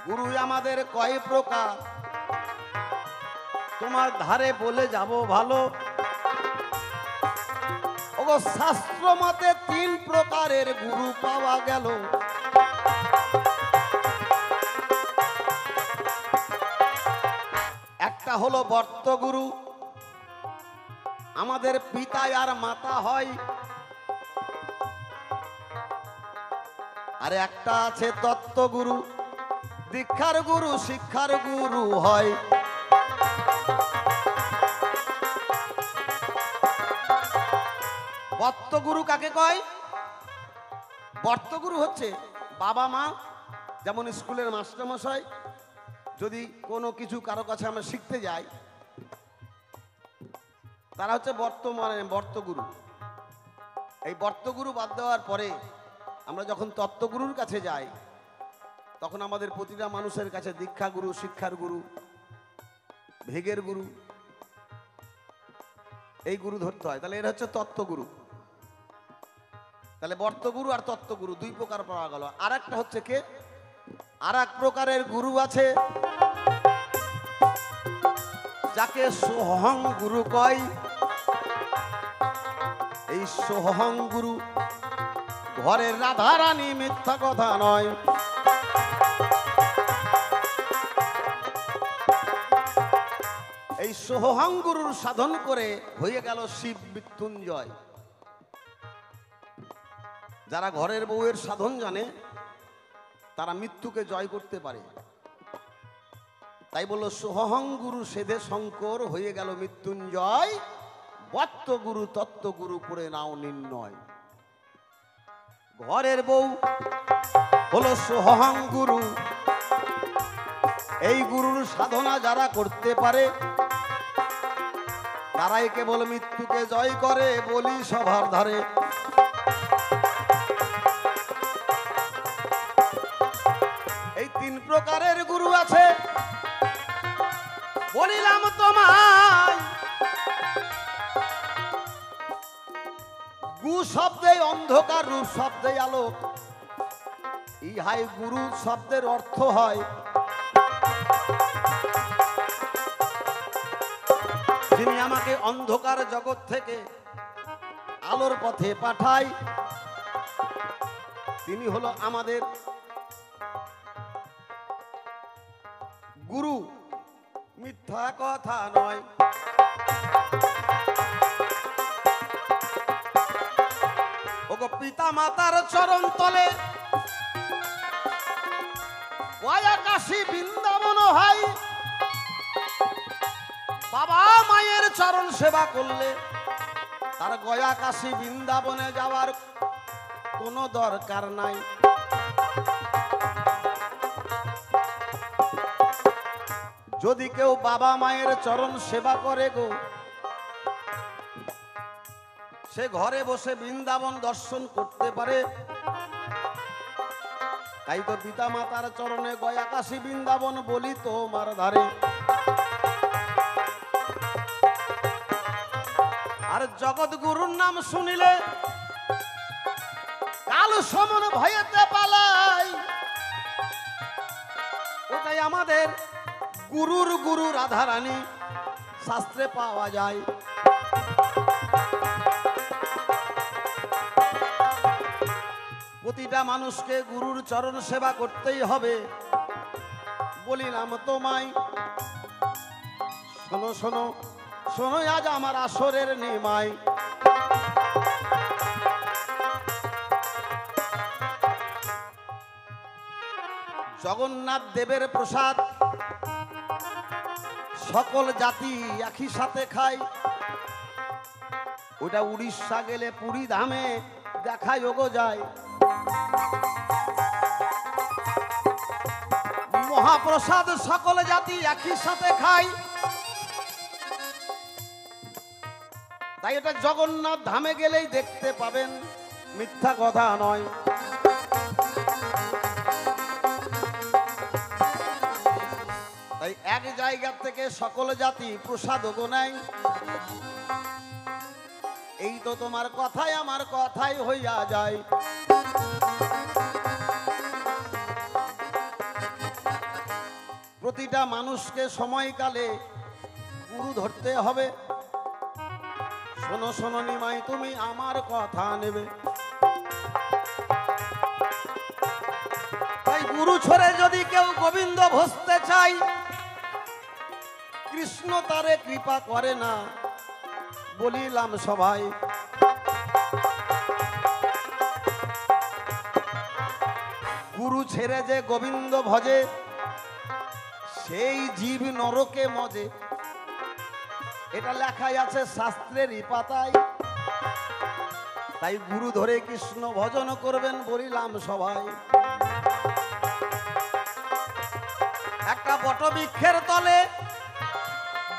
গুরু আমাদের কয় প্রকার তোমার ধারে বলে যাব ভালো। ওগো শাস্ত্র মতে 3 প্রকারের গুরু পাওয়া গেল। একটা হলো বর্তগুরু, আমাদের পিতা আর মাতা হয়। আর একটা আছে তত্ত্বগুরু, দীক্ষার গুরু শিক্ষার গুরু হয়। বর্তগুরু কাকে কয়? বর্তগুরু হচ্ছে বাবা মা, যেমন স্কুলের মাস্টারমশাই যদি কোনো কিছু কারো কাছে আমরা শিখতে যাই, তারা হচ্ছে বর্তগুরু। এই বর্তগুরু বাদ দেওয়ার পরে আমরা যখন তত্ত্বগুরুর কাছে যাই, তখন আমাদের প্রতিটা মানুষের কাছে দীক্ষা গুরু শিক্ষার গুরু ভেগের গুরু এই গুরু ধরতে হয়। তাহলে এরা হচ্ছে তত্ত্বগুরু। তাহলে বর্তগুরু আর তত্ত্বগুরু 2 প্রকার পাওয়া গেল। আর একটা হচ্ছে কে, আর এক প্রকারের গুরু আছে যাকে সোহং গুরু কয়। এই সোহং গুরু ঘরের রাধারানী, মিথ্যা কথা নয়। এই সোহং গুরুর সাধন করে হয়ে গেল শিব মৃত্যুঞ্জয়। যারা ঘরের বউয়ের সাধন জানে তারা মৃত্যুকে জয় করতে পারে। তাই বলল সোহং গুরু সেধে শঙ্কর হয়ে গেল মৃত্যুঞ্জয়, বর্তগুরু তত্ত্বগুরু করে নাও নির্ণয়। ঘরের বউ হলো সোহং গুরু, এই গুরুর সাধনা যারা করতে পারে তারাই কেবল মৃত্যুকে জয় করে বলি সভার ধারে। এই 3 প্রকারের গুরু আছে বলিলাম তোমায়। গু শব্দে অন্ধকার, রূপ শব্দে আলোক। ইহাই গুরু শব্দের অর্থ হয়। যিনি আমাকে অন্ধকার জগৎ থেকে আলোর পথে পাঠায়, তিনি হলো আমাদের গুরু, মিথ্যা কথা নয়। ওগো পিতা মাতার চরণ তলে গয়া কাশী বৃন্দাবন হয়। বাবা মায়ের চরণ সেবা করলে তার গয়া কাশী বৃন্দাবনে যাওয়ার কোনো দরকার নাই। যদি কেউ বাবা মায়ের চরণ সেবা করে গো, সে ঘরে বসে বৃন্দাবন দর্শন করতে পারে। তাই তো পিতা মাতার চরণে গয়া কাশী বৃন্দাবন বলি তোমার ধারে। আর জগৎ গুরুর নাম শুনিলে কাল সমন ভয়েতে পালাই। ওটাই আমাদের গুরুর গুরু রাধারানী, শাস্ত্রে পাওয়া যায়। প্রতিটা মানুষকে গুরুর চরণ সেবা করতেই হবে বলিলাম তোমায়। শোনো শোনো শোনো আজ আমার আসরের নিমাই। জগন্নাথ দেবের প্রসাদ সকল জাতি একই সাথে খায়। ওটা উড়িষ্যা গেলে পুরী ধামে দেখা যোগ যায়। মহাপ্রসাদ সকল জাতি একই সাথে খায়। তাই এটা জগন্নাথ ধামে গেলেই দেখতে পাবেন। মিথ্যা কথা নয়। তাই এক জায়গা থেকে সকল জাতি প্রসাদ নেয়। এই তো তোমার কথাই আমার কথাই হইয়া যায়। প্রতিটা মানুষকে সময়কালে গুরু ধরতে হবে। শোনো শোনো নিমাই, তুমি আমার কথা নেবে। তাই গুরু ছেড়ে যদি কেউ গোবিন্দ ভজতে চাই, কৃষ্ণ তারে কৃপা করে না, বলিলাম সবাই। গুরু ছেড়ে যে গোবিন্দ ভজে, সেই জীব নরকে মজে। এটা লেখাই আছে শাস্ত্রেরই পাতায়। তাই গুরু ধরে কৃষ্ণ ভজন করবেন, বলিলাম সবাই। একটা বটবৃক্ষের তলে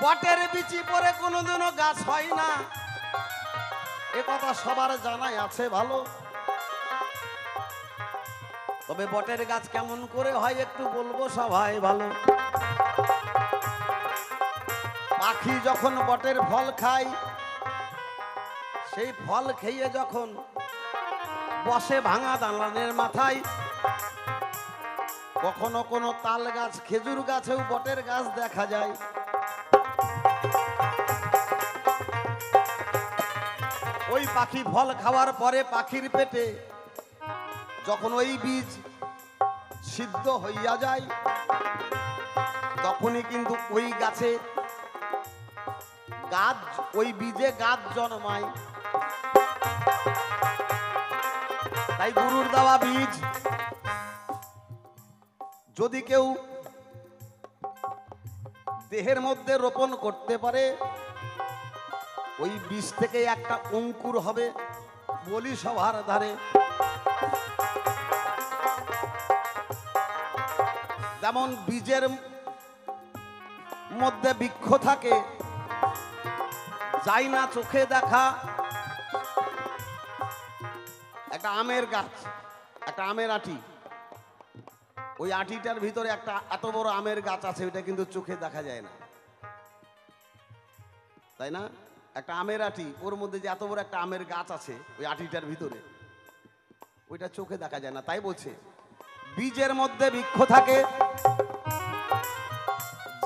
বটের বিচি পরে কোনোদিনও গাছ হয় না, এ কথা সবার জানাই আছে ভালো। তবে বটের গাছ কেমন করে হয় একটু বলবো সবাই ভালো। পাখি যখন বটের ফল খায়, সেই ফল খেয়ে যখন বসে ভাঙা দালানের মাথায়, কখনো কোনো তাল গাছ খেজুর গাছেও বটের গাছ দেখা যায়। ওই পাখি ফল খাওয়ার পরে পাখির পেটে যখন ওই বীজ সিদ্ধ হইয়া যায়, তখনই কিন্তু ওই গাছে গাছ, ওই বীজে গাছ জন্মায়। তাই গুরুর দেওয়া বীজ যদি কেউ দেহের মধ্যে রোপণ করতে পারে, ওই বীজ থেকে একটা অঙ্কুর হবে, বলি সবার ধারে। যেমন বীজের মধ্যে বৃক্ষ থাকে, যাই না চোখে দেখা। একটা আমের গাছ, একটা আমের আটি, ওই আটিটার ভিতরে একটা এত বড় আমের গাছ আছে, ওইটা কিন্তু চোখে দেখা যায় না, তাই না? একটা আমের আটি, ওর মধ্যে যে এত বড় একটা আমের গাছ আছে ওই আটিটার ভিতরে, ওইটা চোখে দেখা যায় না। তাই বলছে বীজের মধ্যে বৃক্ষ থাকে,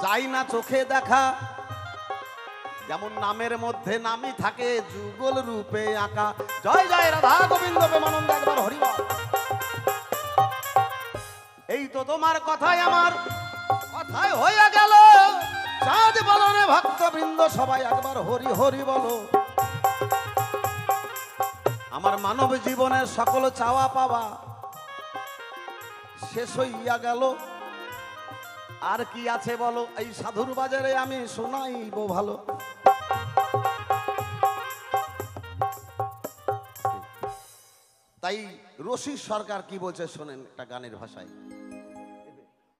যাই না চোখে দেখা। যেমন নামের মধ্যে নামই থাকে, যুগল রূপে আঁকা। জয় জয় রাধা গোবিন্দ প্রেমানন্দ, একবার হরি বল। এই তো তোমার কথাই আমার কথাই হইয়া গেল। চাঁদ বলনে ভক্তবৃন্দ সবাই একবার হরি হরি বলো। আমার মানব জীবনের সকল চাওয়া পাওয়া শেষ হইয়া গেল। আর কি আছে বলো, এই সাধুর বাজারে আমি শোনাইব ভালো। তাই রশিদ সরকার কি বলছে শোনেন একটা গানের ভাষায়।